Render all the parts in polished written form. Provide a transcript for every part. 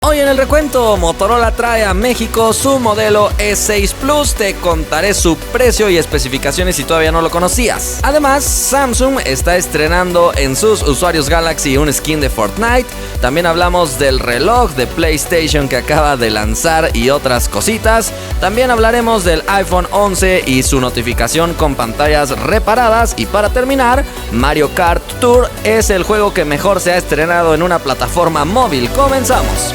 Hoy en el recuento, Motorola trae a México su modelo E6 Plus. Te contaré su precio y especificaciones si todavía no lo conocías. Además, Samsung está estrenando en sus usuarios Galaxy un skin de Fortnite. También hablamos del reloj de PlayStation que acaba de lanzar y otras cositas. También hablaremos del iPhone 11 y su notificación con pantallas reparadas. Y para terminar, Mario Kart Tour es el juego que mejor se ha estrenado en una plataforma móvil. Comenzamos.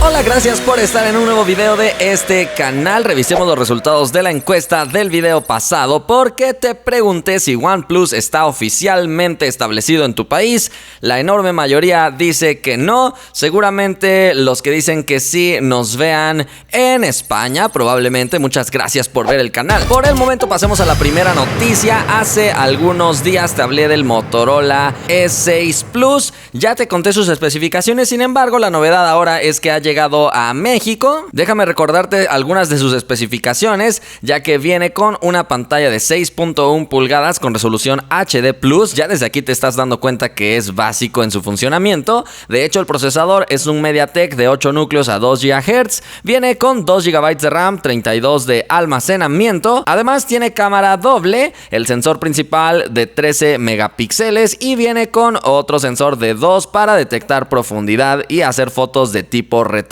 Hola, gracias por estar en un nuevo video de este canal. Revisemos los resultados de la encuesta del video pasado porque te pregunté si OnePlus está oficialmente establecido en tu país. La enorme mayoría dice que no. Seguramente los que dicen que sí nos vean en España, probablemente. Muchas gracias por ver el canal. Por el momento pasemos a la primera noticia. Hace algunos días te hablé del Motorola E6 Plus. Ya te conté sus especificaciones, sin embargo la novedad ahora es que ha llegado a México. Déjame recordarte algunas de sus especificaciones, ya que viene con una pantalla de 6.1 pulgadas con resolución HD+. Ya desde aquí te estás dando cuenta que es básico en su funcionamiento. De hecho, el procesador es un MediaTek de 8 núcleos a 2 GHz. Viene con 2 GB de RAM, 32 de almacenamiento. Además, tiene cámara doble, el sensor principal de 13 megapíxeles y viene con otro sensor de 2 para detectar profundidad y hacer fotos de tipo retrato.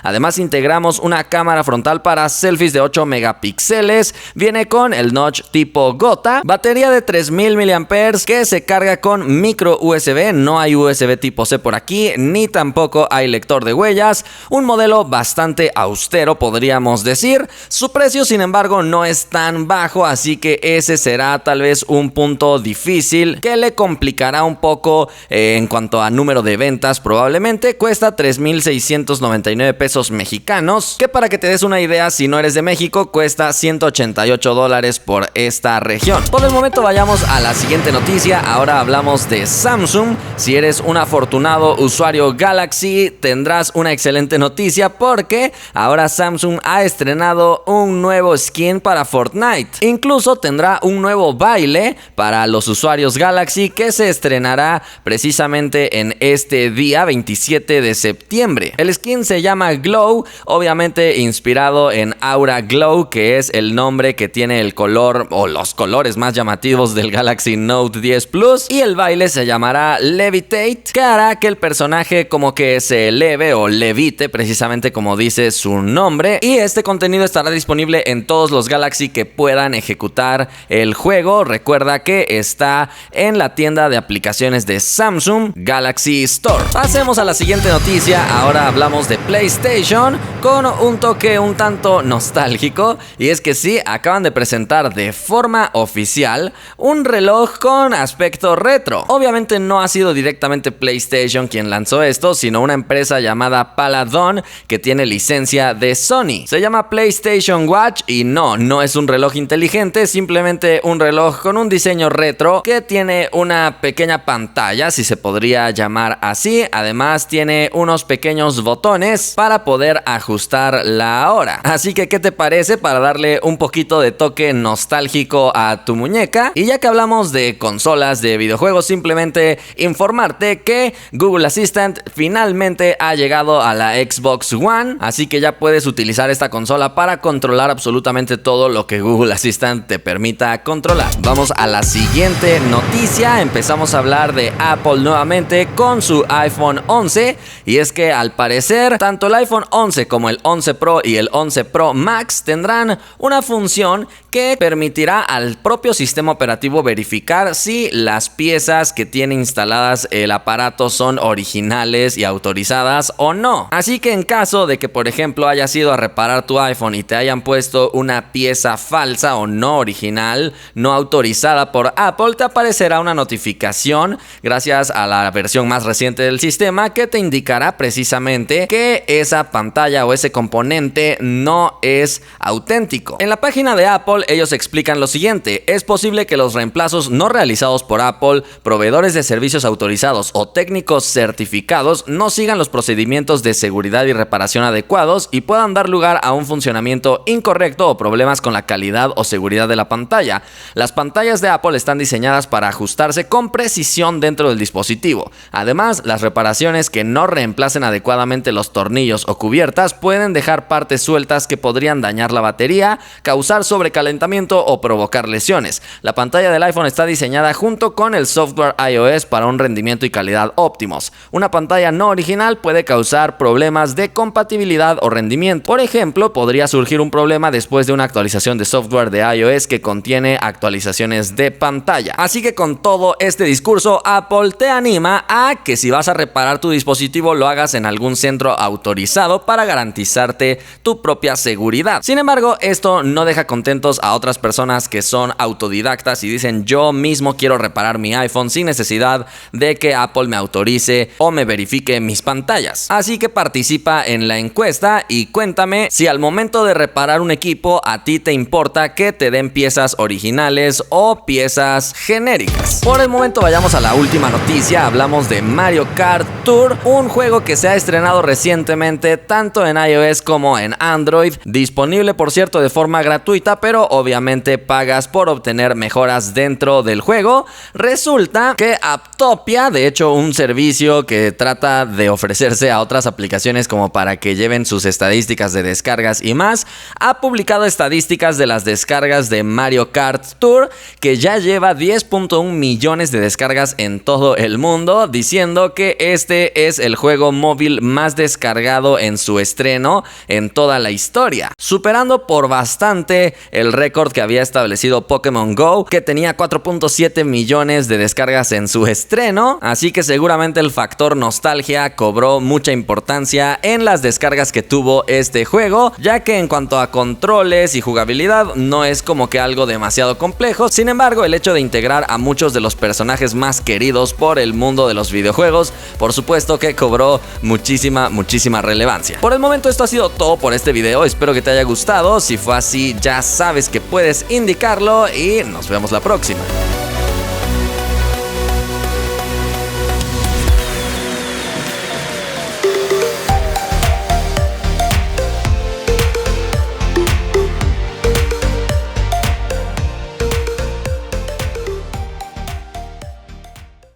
Además, integramos una cámara frontal para selfies de 8 megapíxeles. Viene con el notch tipo gota. Batería de 3000 mAh que se carga con micro USB. No hay USB tipo C por aquí, ni tampoco hay lector de huellas. Un modelo bastante austero, podríamos decir. Su precio, sin embargo, no es tan bajo, así que ese será tal vez un punto difícil que le complicará un poco en cuanto a número de ventas. Probablemente cuesta 3,699 pesos mexicanos, que para que te des una idea, si no eres de México, cuesta $188 por esta región. Por el momento vayamos a la siguiente noticia. Ahora hablamos de Samsung. Si eres un afortunado usuario Galaxy, tendrás una excelente noticia porque ahora Samsung ha estrenado un nuevo skin para Fortnite. Incluso tendrá un nuevo baile para los usuarios Galaxy que se estrenará precisamente en este día 27 de septiembre. El skin se llama Glow, obviamente inspirado en Aura Glow, que es el nombre que tiene el color o los colores más llamativos del Galaxy Note 10 Plus, y el baile se llamará Levitate, que hará que el personaje como que se eleve o levite, precisamente como dice su nombre, y este contenido estará disponible en todos los Galaxy que puedan ejecutar el juego. Recuerda que está en la tienda de aplicaciones de Samsung Galaxy Store. Pasemos a la siguiente noticia. Ahora hablamos de PlayStation con un toque un tanto nostálgico, y es que sí, acaban de presentar de forma oficial un reloj con aspecto retro. Obviamente no ha sido directamente PlayStation quien lanzó esto, sino una empresa llamada Paladon que tiene licencia de Sony. Se llama PlayStation Watch y no es un reloj inteligente, simplemente un reloj con un diseño retro que tiene una pequeña pantalla, si se podría llamar así. Además tiene unos pequeños botones para poder ajustar la hora. Así que, ¿qué te parece para darle un poquito de toque nostálgico a tu muñeca? Y ya que hablamos de consolas de videojuegos, simplemente informarte que Google Assistant finalmente ha llegado a la Xbox One, así que ya puedes utilizar esta consola para controlar absolutamente todo lo que Google Assistant te permita controlar. Vamos a la siguiente noticia. Empezamos a hablar de Apple nuevamente con su iPhone 11, y es que al parecer tanto el iPhone 11 como el 11 Pro y el 11 Pro Max tendrán una función que permitirá al propio sistema operativo verificar si las piezas que tiene instaladas el aparato son originales y autorizadas o no. Así que en caso de que, por ejemplo, hayas ido a reparar tu iPhone y te hayan puesto una pieza falsa o no original, no autorizada por Apple, te aparecerá una notificación gracias a la versión más reciente del sistema que te indicará precisamente sugiere que esa pantalla o ese componente no es auténtico. En la página de Apple ellos explican lo siguiente: es posible que los reemplazos no realizados por Apple, proveedores de servicios autorizados o técnicos certificados no sigan los procedimientos de seguridad y reparación adecuados y puedan dar lugar a un funcionamiento incorrecto o problemas con la calidad o seguridad de la pantalla. Las pantallas de Apple están diseñadas para ajustarse con precisión dentro del dispositivo. Además, las reparaciones que no reemplacen adecuadamente los tornillos o cubiertas pueden dejar partes sueltas que podrían dañar la batería, causar sobrecalentamiento o provocar lesiones. La pantalla del iPhone está diseñada junto con el software iOS para un rendimiento y calidad óptimos. Una pantalla no original puede causar problemas de compatibilidad o rendimiento. Por ejemplo, podría surgir un problema después de una actualización de software de iOS que contiene actualizaciones de pantalla. Así que con todo este discurso, Apple te anima a que si vas a reparar tu dispositivo lo hagas en algún centro autorizado para garantizarte tu propia seguridad. Sin embargo, esto no deja contentos a otras personas que son autodidactas y dicen: yo mismo quiero reparar mi iPhone sin necesidad de que Apple me autorice o me verifique mis pantallas. Así que participa en la encuesta y cuéntame si al momento de reparar un equipo a ti te importa que te den piezas originales o piezas genéricas. Por el momento vayamos a la última noticia. Hablamos de Mario Kart Tour, un juego que se ha estrenado recientemente tanto en iOS como en Android, disponible por cierto de forma gratuita, pero obviamente pagas por obtener mejoras dentro del juego. Resulta que Aptopia, de hecho un servicio que trata de ofrecerse a otras aplicaciones como para que lleven sus estadísticas de descargas y más, ha publicado estadísticas de las descargas de Mario Kart Tour, que ya lleva 10.1 millones de descargas en todo el mundo, diciendo que este es el juego móvil más descargado en su estreno en toda la historia, superando por bastante el récord que había establecido Pokémon Go, que tenía 4.7 millones de descargas en su estreno. Así que seguramente el factor nostalgia cobró mucha importancia en las descargas que tuvo este juego, ya que en cuanto a controles y jugabilidad no es como que algo demasiado complejo. Sin embargo, el hecho de integrar a muchos de los personajes más queridos por el mundo de los videojuegos, por supuesto que cobró muchísima relevancia. Por el momento esto ha sido todo por este video, espero que te haya gustado. Si fue así, ya sabes que puedes indicarlo y nos vemos la próxima.